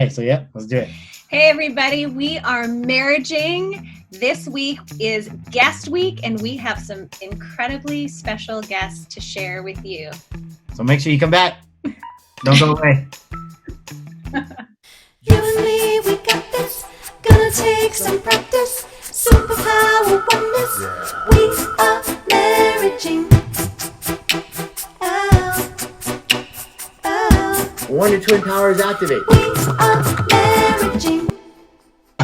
Okay, so yeah, let's do it. Hey everybody, we are marriaging. This week is guest week and we have some incredibly special guests to share with you. So make sure you come back. Don't go away. You and me, we got this. Gonna take some practice. Superpower oneness. We are marriaging. Oh, oh. Wonder Twin Powers activate. We are marriaging.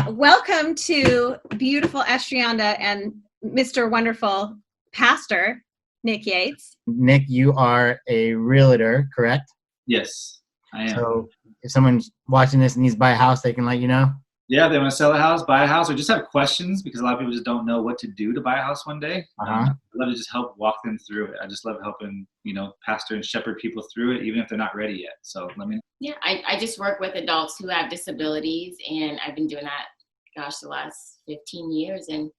Welcome to beautiful Estrianda and Mr. Wonderful Pastor Nick Yates. Nick, you are a realtor, correct? Yes, I am. So if someone's watching this and needs to buy a house, they can let you know? Yeah, they want to sell a house, buy a house, or just have questions because a lot of people just don't know what to do to buy a house one day. Uh-huh. I love to just help walk them through it. I just love helping, pastor and shepherd people through it, even if they're not ready yet. So let me know. Yeah, I just work with adults who have disabilities, and I've been doing that, the last 15 years. And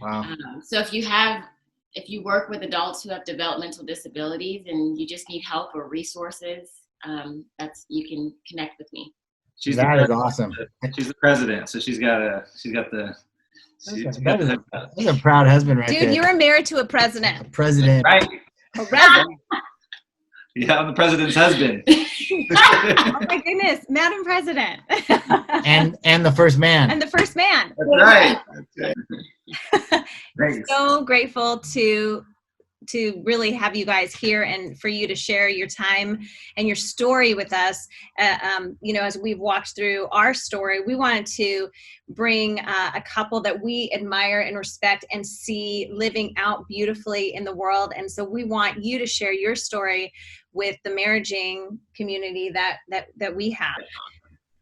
Wow. so if you work with adults who have developmental disabilities and you just need help or resources, you can connect with me. That is awesome. She's the president, so she's got the. That's a proud husband right Dude, there. you were married to a president. President. Right. A president. Yeah, I'm the president's husband. Oh my goodness, Madam President. And the first man. And the first man. That's right. Thanks. So grateful to really have you guys here and for you to share your time and your story with us. As we've walked through our story, we wanted to bring a couple that we admire and respect and see living out beautifully in the world. And so we want you to share your story with the marriaging community that we have.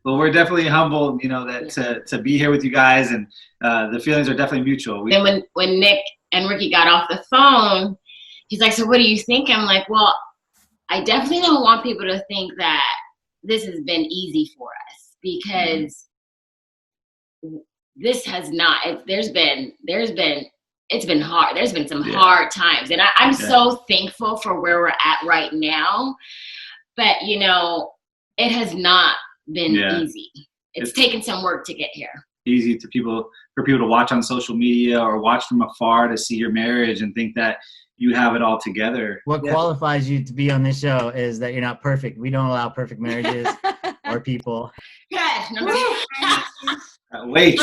Well, we're definitely humbled, that to be here with you guys, and the feelings are definitely mutual. Then when Nick and Ricky got off the phone, he's like, so what do you think? I'm like, well, I definitely don't want people to think that this has been easy for us, because this has not. It's been hard. There's been some hard times, and I'm so thankful for where we're at right now. But it has not been easy. It's taken some work to get here. Easy for people to watch on social media or watch from afar to see your marriage and think that you have it all together. What qualifies you to be on this show is that you're not perfect. We don't allow perfect marriages or people. Wait.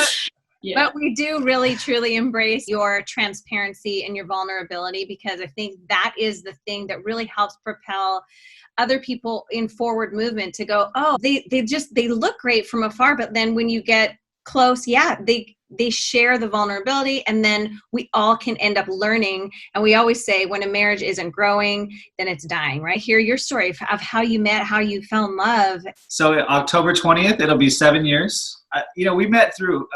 But we do really, truly embrace your transparency and your vulnerability, because I think that is the thing that really helps propel other people in forward movement to go, oh, they look great from afar, but then when you get close, they share the vulnerability, and then we all can end up learning. And we always say when a marriage isn't growing, then it's dying, right? Hear your story of how you met, how you fell in love. So October 20th, it'll be 7 years. We met through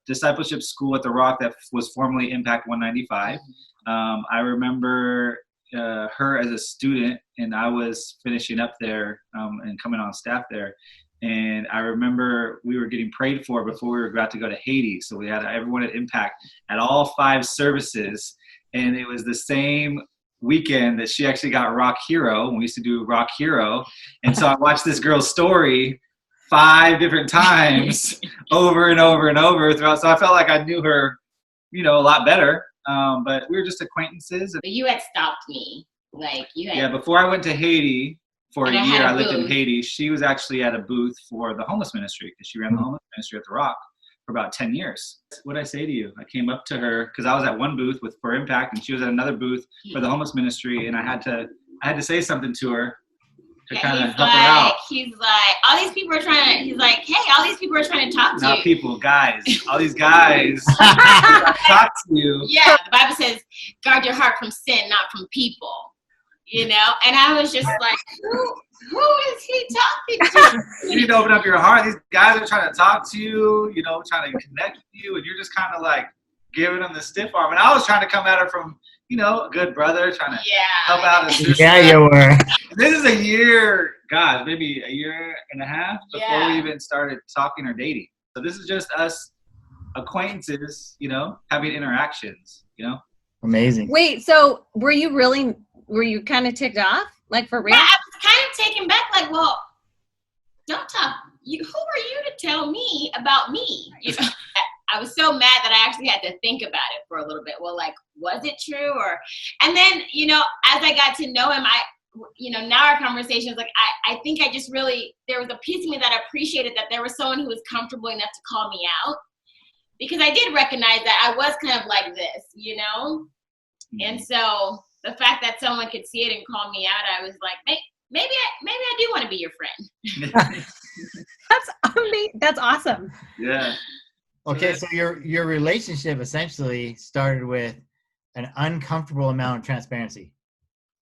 discipleship school at the Rock that was formerly Impact 195. I remember her as a student, and I was finishing up there and coming on staff there. And I remember we were getting prayed for before we were about to go to Haiti. So we had everyone at Impact at all 5 services. And it was the same weekend that she actually got Rock Hero. When we used to do Rock Hero. And so I watched this girl's story 5 different times over and over and over throughout. So I felt like I knew her, a lot better. But we were just acquaintances. But you had stopped me. Before I went to Haiti, for a year, I lived in booth. Haiti. She was actually at a booth for the homeless ministry, because she ran the homeless ministry at the Rock for about 10 years. What did I say to you? I came up to her because I was at one booth for Impact, and she was at another booth for the homeless ministry, and I had to say something to her to kind of help her out. He's like, all these people are trying to. He's like, hey, all these people are trying to talk to you. Not people, guys. All these guys talk to you. Yeah, the Bible says, guard your heart from sin, not from people. And I was just like, who is he talking to? You need to open up your heart. These guys are trying to talk to you, trying to connect with you, and you're just kind of like giving them the stiff arm. And I was trying to come at her from, a good brother, trying to help out his sister. Yeah, you were. This is a year, maybe a year and a half before we even started talking or dating. So this is just us acquaintances, having interactions, Amazing. Wait, so were you kind of ticked off? Like for real? Yeah, I was kind of taken back, like, well, don't talk who are you to tell me about me? You know, I was so mad that I actually had to think about it for a little bit. Well, like, was it true? And then, you know, as I got to know him, now our conversation is like, I think I just really, there was a piece of me that appreciated that there was someone who was comfortable enough to call me out, because I did recognize that I was kind of like this, you know? And so the fact that someone could see it and call me out, I was like, maybe I do want to be your friend. That's amazing. That's awesome. Yeah. Okay, so your relationship essentially started with an uncomfortable amount of transparency.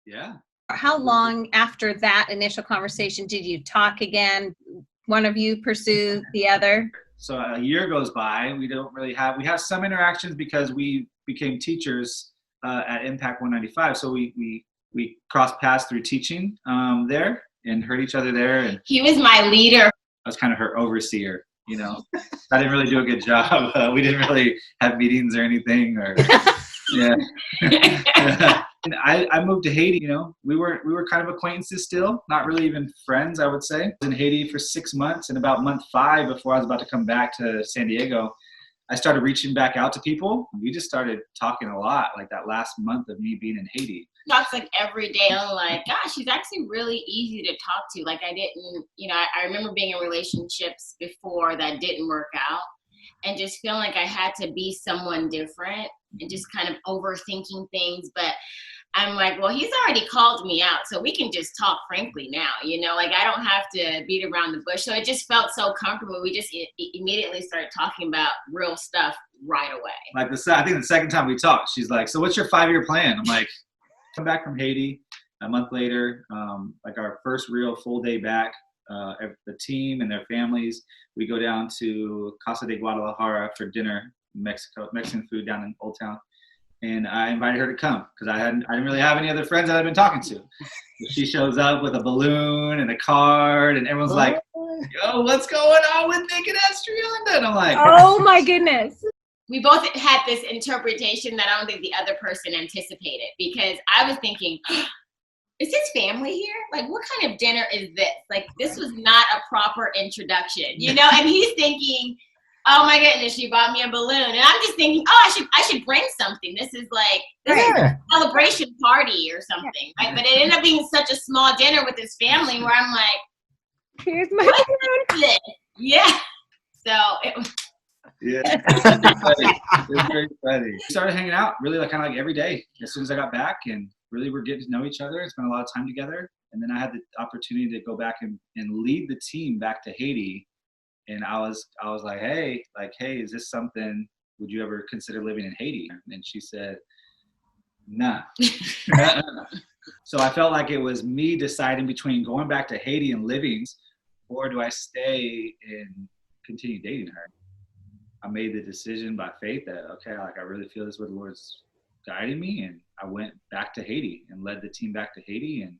Yeah. How long after that initial conversation did you talk again? One of you pursue the other? So a year goes by. We have some interactions because we became teachers at Impact 195. So we crossed paths through teaching there and heard each other there. And he was my leader. I was kind of her overseer, you know. I didn't really do a good job. We didn't really have meetings or anything. Yeah. And I moved to Haiti, you know. We were kind of acquaintances still, not really even friends, I would say. I was in Haiti for 6 months, and about month 5 before I was about to come back to San Diego, I started reaching back out to people. We just started talking a lot, like that last month of me being in Haiti. Talks like every day. I'm like, gosh, she's actually really easy to talk to. Like I didn't, you know, I remember being in relationships before that didn't work out, and just feeling like I had to be someone different and just kind of overthinking things. But I'm like, well, he's already called me out, so we can just talk frankly now, you know, like I don't have to beat around the bush. So it just felt so comfortable. We just immediately started talking about real stuff right away. Like I think the second time we talked, she's like, so what's your 5-year plan? I'm like, come back from Haiti a month later, like our first real full day back, the team and their families, we go down to Casa de Guadalajara for dinner, Mexican food down in Old Town. And I invited her to come because I didn't really have any other friends that I'd been talking to. She shows up with a balloon and a card, and everyone's like, yo, what's going on with Nick and Estrianda? And I'm like, oh my goodness. We both had this interpretation that I don't think the other person anticipated, because I was thinking, is his family here? Like, what kind of dinner is this? Like, this was not a proper introduction, you know? And he's thinking, oh my goodness, she bought me a balloon. And I'm just thinking, oh, I should bring something. This is a celebration party or something, right? But it ended up being such a small dinner with his family where I'm like, here's my balloon. Yeah. So it was. Yeah, it was very funny. We started hanging out really kind of like every day as soon as I got back, and really we're getting to know each other, spent a lot of time together. And then I had the opportunity to go back and lead the team back to Haiti. And I was like, hey, is this something, would you ever consider living in Haiti? And she said, nah. So I felt like it was me deciding between going back to Haiti and living, or do I stay and continue dating her? I made the decision by faith that, okay, like I really feel this is where the Lord's guiding me. And I went back to Haiti and led the team back to Haiti. And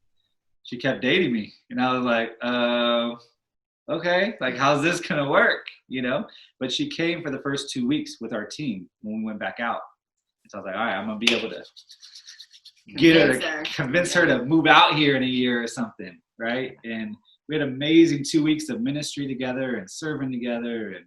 she kept dating me. And I was like, okay, like how's this gonna work, you know? But she came for the first 2 weeks with our team when we went back out. And so I was like, all right, I'm gonna be able to convince her to move out here in a year or something, right? And we had amazing 2 weeks of ministry together and serving together, and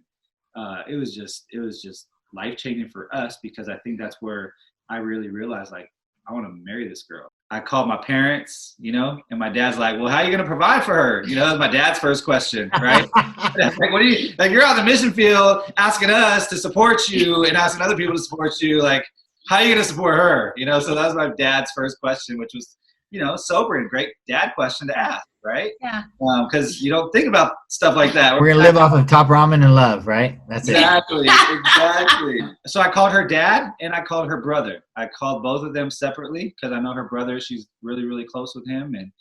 it was just life-changing for us, because I think that's where I really realized, like, I want to marry this girl. I called my parents, you know, and my dad's like, well, how are you going to provide for her? You know, that's my dad's first question, right? Like, what do you, like, you're on the mission field asking us to support you and asking other people to support you. Like, how are you going to support her? You know, so that was my dad's first question, which was, you know, sobering, great dad question to ask, right? Yeah. Because you don't think about stuff like that. We're going to live off of top ramen and love, right? That's exactly, exactly. So I called her dad and I called her brother. I called both of them separately because I know her brother, she's really, really close with him, and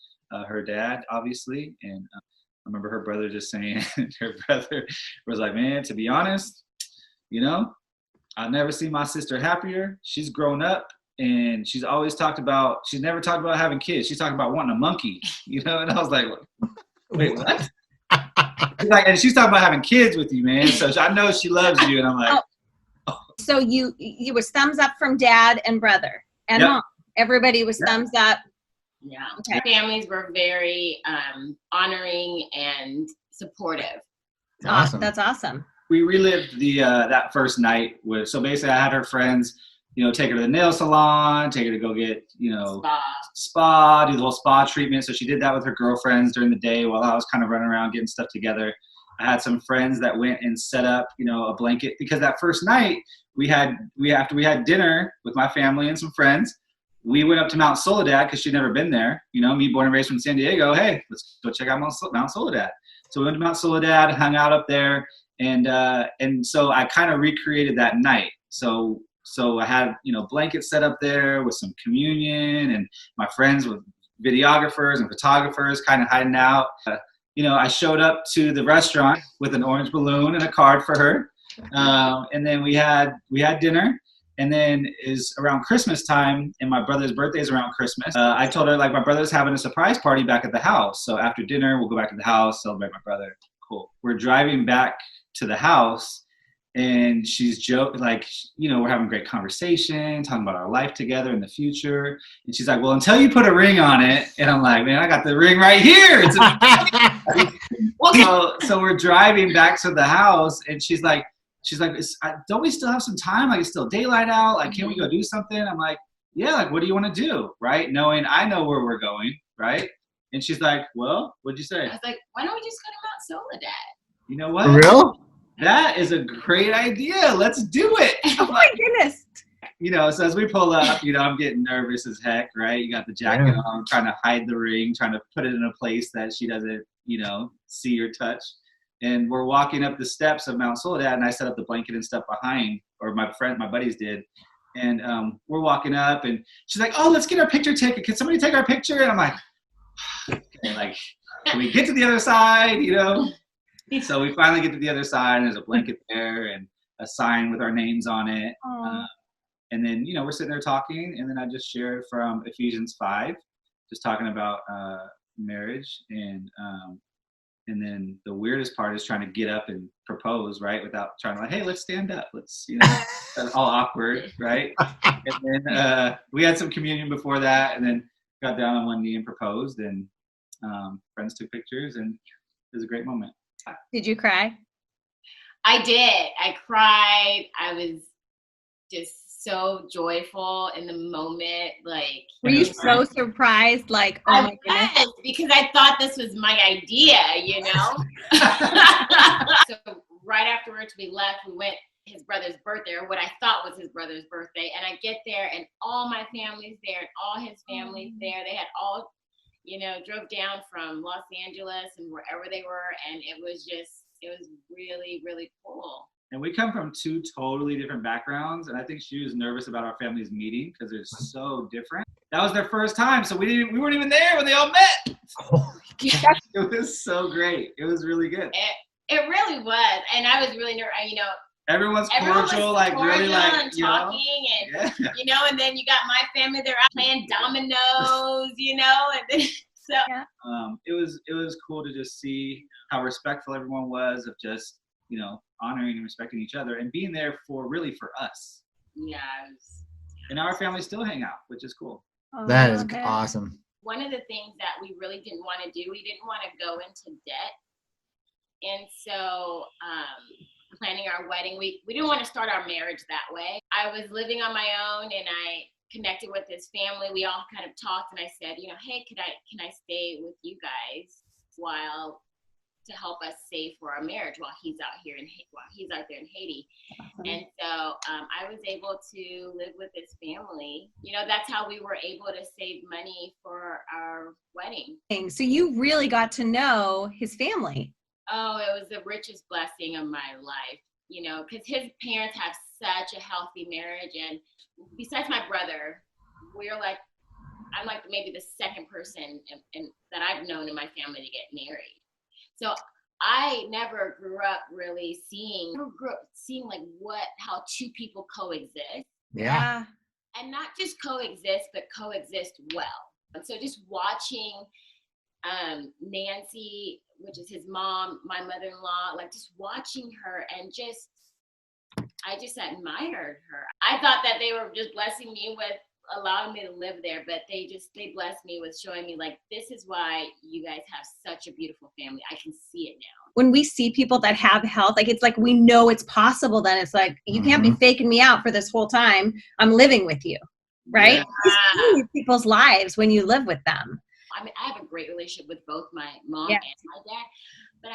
her dad, obviously. And I remember her brother just saying, her brother was like, man, to be honest, you know, I've never seen my sister happier. She's grown up. And she's never talked about having kids. She's talking about wanting a monkey, you know? And I was like, wait, what? And she's talking about having kids with you, man. So I know she loves you. And I'm like, oh. So you was thumbs up from dad and brother and mom. Everybody was thumbs up. Yeah. Okay. Families were very honoring and supportive. Awesome. That's awesome. We relived the that first night with. So basically, I had her friends, take her to the nail salon, take her to go get, spa, do the whole spa treatment. So she did that with her girlfriends during the day while I was kind of running around getting stuff together. I had some friends that went and set up, a blanket, because that first night after we had dinner with my family and some friends, we went up to Mount Soledad because she'd never been there. Me, born and raised from San Diego. Hey, let's go check out Mount Soledad. So we went to Mount Soledad, hung out up there, and so I kind of recreated that night. So I had blankets set up there with some communion, and my friends with videographers and photographers kind of hiding out. I showed up to the restaurant with an orange balloon and a card for her, and then we had dinner. And then is around Christmas time, and my brother's birthday is around Christmas. I told her, my brother's having a surprise party back at the house. So after dinner, we'll go back to the house, celebrate my brother. Cool. We're driving back to the house, and she's joking, we're having a great conversation, talking about our life together in the future. And she's like, well, until you put a ring on it. And I'm like, man, I got the ring right here. So we're driving back to the house, and she's like, don't we still have some time? It's still daylight out. Can't we go do something? I'm like, yeah, what do you want to do? Right? Knowing I know where we're going, right? And she's like, well, what'd you say? I was like, why don't we just go to Mount Soledad? You know what? For real? That is a great idea. Let's do it. Oh my goodness. So as we pull up, I'm getting nervous as heck, right? You got the jacket on, trying to hide the ring, trying to put it in a place that she doesn't, see or touch. And we're walking up the steps of Mount Soledad, and I set up the blanket and stuff behind, or my buddies did. And we're walking up, and she's like, oh, let's get our picture taken. Can somebody take our picture? And I'm like, okay, can we get to the other side, So we finally get to the other side, and there's a blanket there and a sign with our names on it. And then, we're sitting there talking, and then I just shared from Ephesians 5, just talking about marriage. And then the weirdest part is trying to get up and propose, right? Without trying to hey, let's stand up. Let's, that's all awkward, right? And then we had some communion before that, and then got down on one knee and proposed, and friends took pictures, and it was a great moment. Did you cry? I did. I cried. I was just so joyful in the moment. Were you so surprised? Oh my goodness. Because I thought this was my idea, So right afterwards we left, we went his brother's birthday, or what I thought was his brother's birthday. And I get there, and all my family's there, and all his family's there. They had all, drove down from Los Angeles and wherever they were. And it was really, really cool. And we come from two totally different backgrounds, and I think she was nervous about our families meeting because they're so different. That was their first time, so we weren't even there when they all met. It was so great. It was really good. It really was, and I was really nervous. Everyone's everyone cordial, was really and talking, and and then you got my family there playing dominoes, and then so. Yeah. It was cool to just see how respectful everyone was of just honoring and respecting each other and being there for us. Yeah. And our families still hang out, which is cool. Oh, That is awesome. One of the things that we really didn't want to do, we didn't want to go into debt. And so planning our wedding, we didn't want to start our marriage that way. I was living on my own, and I connected with his family. We all kind of talked, and I said, hey, can I stay with you guys to help us save for our marriage while he's out there in Haiti. And so I was able to live with his family. That's how we were able to save money for our wedding. So you really got to know his family. Oh, it was the richest blessing of my life, because his parents have such a healthy marriage. And besides my brother, I'm maybe the second person that I've known in my family to get married. So I never grew up really seeing how two people coexist. Yeah. And not just coexist, but coexist well. And so just watching Nancy, which is his mom, my mother-in-law, just watching her, and I just admired her. I thought that they were just blessing me with allowing me to live there, but they blessed me with showing me this is why you guys have such a beautiful family. I can see it now. when we see people that have health, like, it's like, we know it's possible. Then it's like, you can't be faking me out for this whole time I'm living with you. Right? Yeah. You see people's lives when you live with them. I mean, I have a great relationship with both my mom Yeah. and my dad, but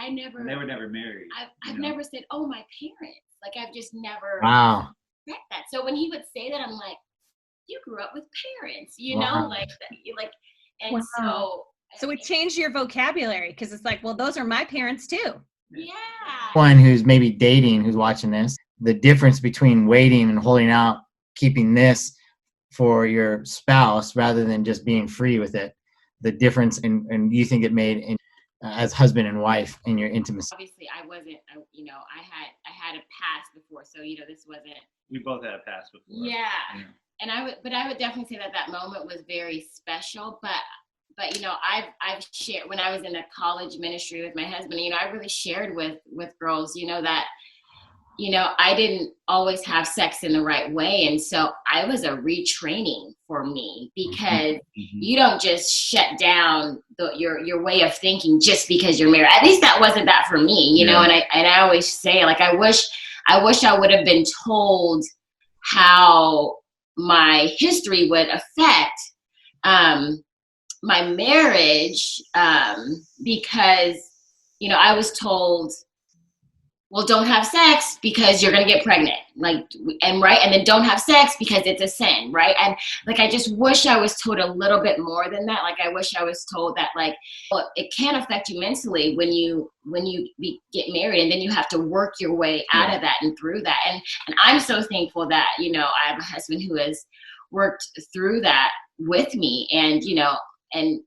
They were never married. I've never said, oh, my parents. Like, I've just never Wow. said that. So when he would say that, I'm like, you grew up with parents, you Wow. know, like, and Wow. So it changed your vocabulary, because it's like, well, those are my parents too. yeah. One who's maybe dating, who's watching this, the difference between waiting and holding out, keeping this for your spouse rather than just being free with it, the difference and you think it made in as husband and wife in your intimacy. Obviously, I wasn't, I had a past before, so this wasn't. We both had a past before. Yeah. And I would definitely say that moment was very special. But I've shared, when I was in a college ministry with my husband, I really shared with girls, that, I didn't always have sex in the right way. And so I was a retraining for me, because you don't just shut down your way of thinking just because you're married. At least that wasn't that for me, and I always say, like, I wish I would have been told how my history would affect my marriage, because, I was told, well, don't have sex because you're going to get pregnant. And then don't have sex because it's a sin. Right. And like, I just wish I was told a little bit more than that. Like, I wish I was told that, like, well, it can affect you mentally when you get married, and then you have to work your way out of that and through that. And I'm so thankful that, I have a husband who has worked through that with me. And, and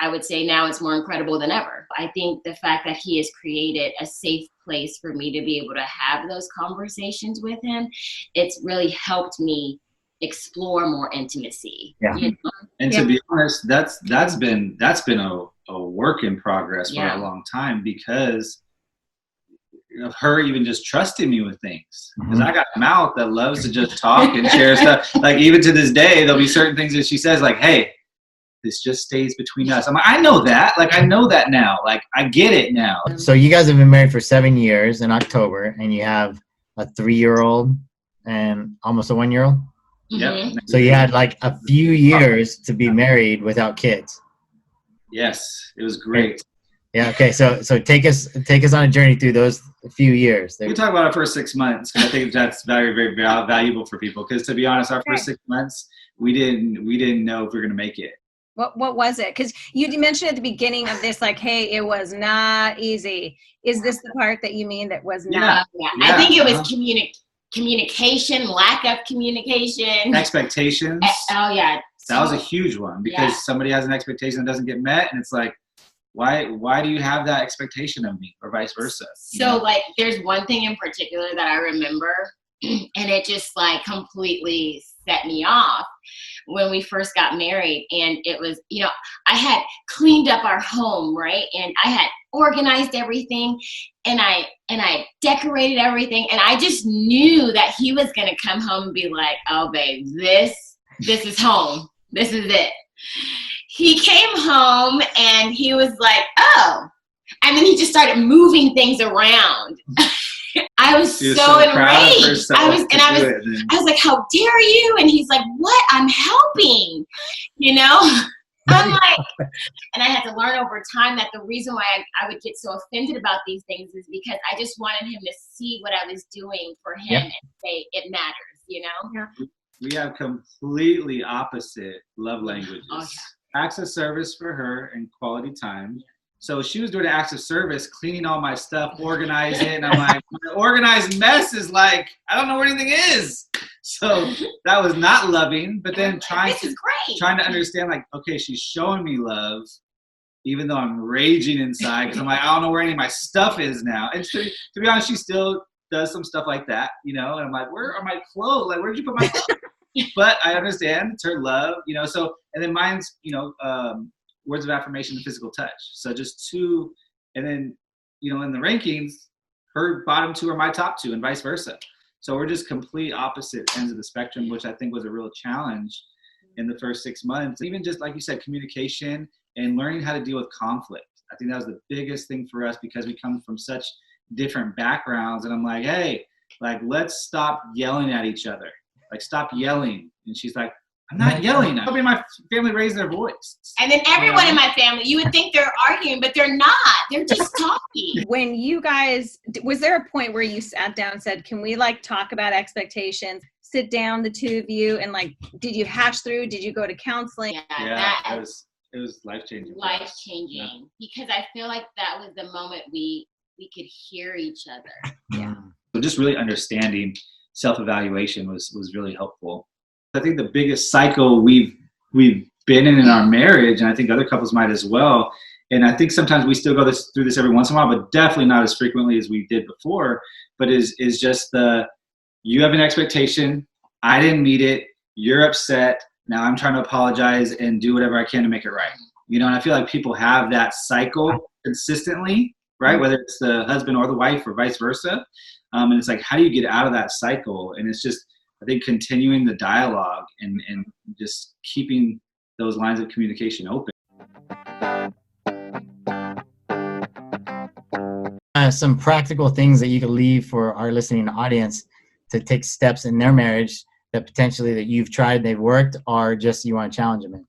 I would say now it's more incredible than ever. I think the fact that he has created a safe place for me to be able to have those conversations with him, it's really helped me explore more intimacy. Yeah. And to be honest, that's been a work in progress for a long time, because of her even just trusting me with things. Because I got a mouth that loves to just talk and share stuff. Like, even to this day, there'll be certain things that she says, like, hey, this just stays between us. I'm like, I know that. Like, I know that now. Like, I get it now. So you guys have been married for 7 years in October, and you have a 3-year-old and almost a 1-year-old. Yep. So you had like a few years to be married without kids. Yes, it was great. Yeah. Okay. So take us on a journey through those few years. We can talk about our first 6 months, because I think that's very, very valuable for people. Because to be honest, our first 6 months, we didn't know if we were going to make it. What was it? Because you mentioned at the beginning of this, like, hey, it was not easy. Is this the part that you mean that was not? Yeah. I think it was communication, lack of communication. Expectations. Oh, yeah. That was a huge one, because somebody has an expectation that doesn't get met, and it's like, why do you have that expectation of me, or vice versa? So, like, there's one thing in particular that I remember, and it just, like, completely set me off when we first got married. And it was, I had cleaned up our home, right? And I had organized everything, and I decorated everything, and I just knew that he was going to come home and be like, oh, babe, this is home. This is it. He came home and he was like, oh, and then he just started moving things around. I was so enraged. I was like, how dare you? And he's like, what? I'm helping, I'm like, and I had to learn over time that the reason why I would get so offended about these things is because I just wanted him to see what I was doing for him and say it matters, Yeah. We have completely opposite love languages. Oh, Acts of service for her and quality time. So she was doing acts of service, cleaning all my stuff, organizing it. And I'm like, my organized mess is like, I don't know where anything is. So that was not loving, but then trying to understand, like, okay, she's showing me love, even though I'm raging inside, because I'm like, I don't know where any of my stuff is now. And to be honest, she still does some stuff like that, and I'm like, where are my clothes? Like, where'd you put my clothes? But I understand it's her love, so, and then mine's, words of affirmation and physical touch. So just two, and then, in the rankings, her bottom two are my top two, and vice versa. So we're just complete opposite ends of the spectrum, which I think was a real challenge in the first 6 months. Even just, like you said, communication and learning how to deal with conflict. I think that was the biggest thing for us because we come from such different backgrounds. And I'm like, hey, like, let's stop yelling at each other. Like, stop yelling. And she's like, I'm not yelling. I'm hoping my family raised their voice. And then everyone in my family, you would think they're arguing, but they're not. They're just talking. When you guys, was there a point where you sat down and said, can we like talk about expectations? Sit down, the two of you, and like, did you hash through? Did you go to counseling? Yeah, it was life-changing. Life-changing. Because I feel like that was the moment we could hear each other. Yeah. So just really understanding self-evaluation was really helpful. I think the biggest cycle we've been in our marriage, and I think other couples might as well, and I think sometimes we still go through this every once in a while, but definitely not as frequently as we did before, but is just you have an expectation, I didn't meet it, you're upset, now I'm trying to apologize and do whatever I can to make it right. You know, and I feel like people have that cycle consistently, right? Whether it's the husband or the wife or vice versa. And it's like, how do you get out of that cycle? And it's just, I think, continuing the dialogue and just keeping those lines of communication open. Some practical things that you could leave for our listening audience to take steps in their marriage that potentially that you've tried, they've worked, or just you want to challenge them in?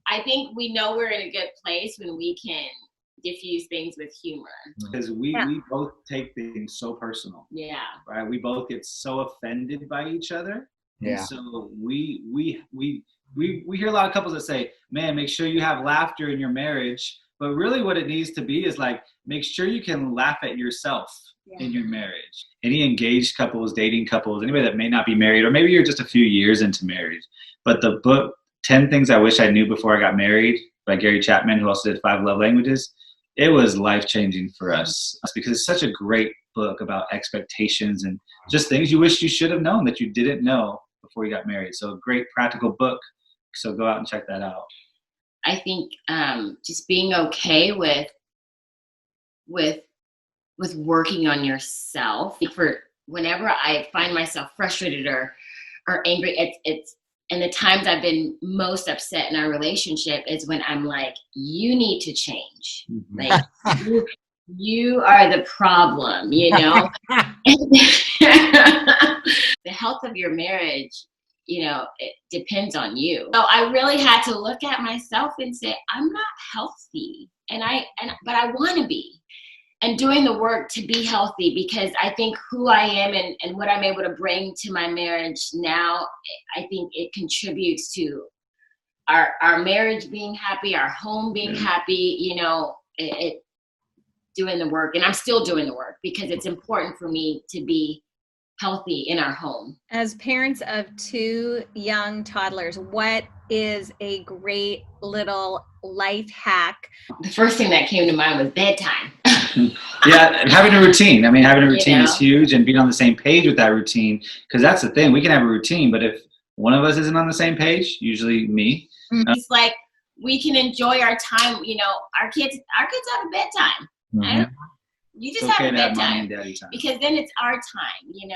I think we know we're in a good place when we can diffuse things with humor. Because we both take things so personal. Yeah. Right? We both get so offended by each other. Yeah. And so we hear a lot of couples that say, man, make sure you have laughter in your marriage. But really what it needs to be is like, make sure you can laugh at yourself in your marriage. Any engaged couples, dating couples, anybody that may not be married, or maybe you're just a few years into marriage. But the book, 10 Things I Wish I Knew Before I Got Married by Gary Chapman, who also did 5 Love Languages, it was life-changing for us because it's such a great book about expectations and just things you wish you should have known that you didn't know before you got married. So a great practical book. So go out and check that out. I think just being okay with working on yourself. For whenever I find myself frustrated or angry, it's and the times I've been most upset in our relationship is when I'm like, you need to change. Like you are the problem, you know? The health of your marriage, you know, it depends on you. So I really had to look at myself and say, I'm not healthy. But I want to be. And doing the work to be healthy, because I think who I am and what I'm able to bring to my marriage now, I think it contributes to our marriage being happy, our home being happy, you know, it doing the work. And I'm still doing the work because it's important for me to be healthy in our home. As parents of 2 young toddlers, what is a great little life hack? The first thing that came to mind was bedtime. Yeah, having a routine. I mean, having a routine You know? is huge, and being on the same page with that routine, because that's the thing. We can have a routine, but if one of us isn't on the same page, usually me. It's like we can enjoy our time. You know, our kids have a bedtime. Mm-hmm. You just It's okay have a to have mommy bedtime and daddy time. because then it's our time. You know.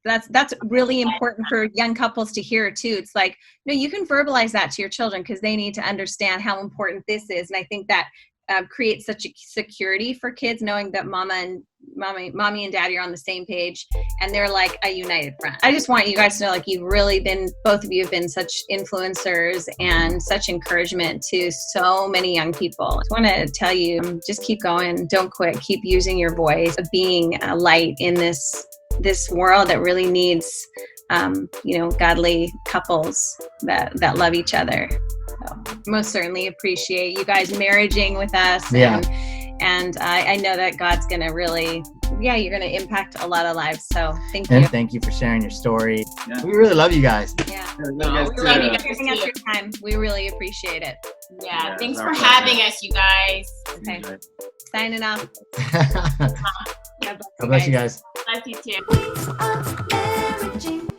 Yeah. That's really important for young couples to hear too. It's like, no, you can verbalize that to your children because they need to understand how important this is. And I think that creates such a security for kids, knowing that mommy and daddy are on the same page and they're like a united front. I just want you guys to know, like, you've really been, both of you have been such influencers and such encouragement to so many young people. I just want to tell you, just keep going. Don't quit. Keep using your voice, being a light in this world that really needs, godly couples that love each other. So, most certainly appreciate you guys marriaging with us. Yeah. And I know that God's going to really, you're going to impact a lot of lives. So thank you. And thank you for sharing your story. Yeah. We really love you guys. Yeah. We love you guys For giving us too. your time. We really appreciate it. Yeah, thanks it's for our having pleasure. us, you guys. Okay. Enjoy. Signing off. God bless you guys. Love you too. Ways of marriaging.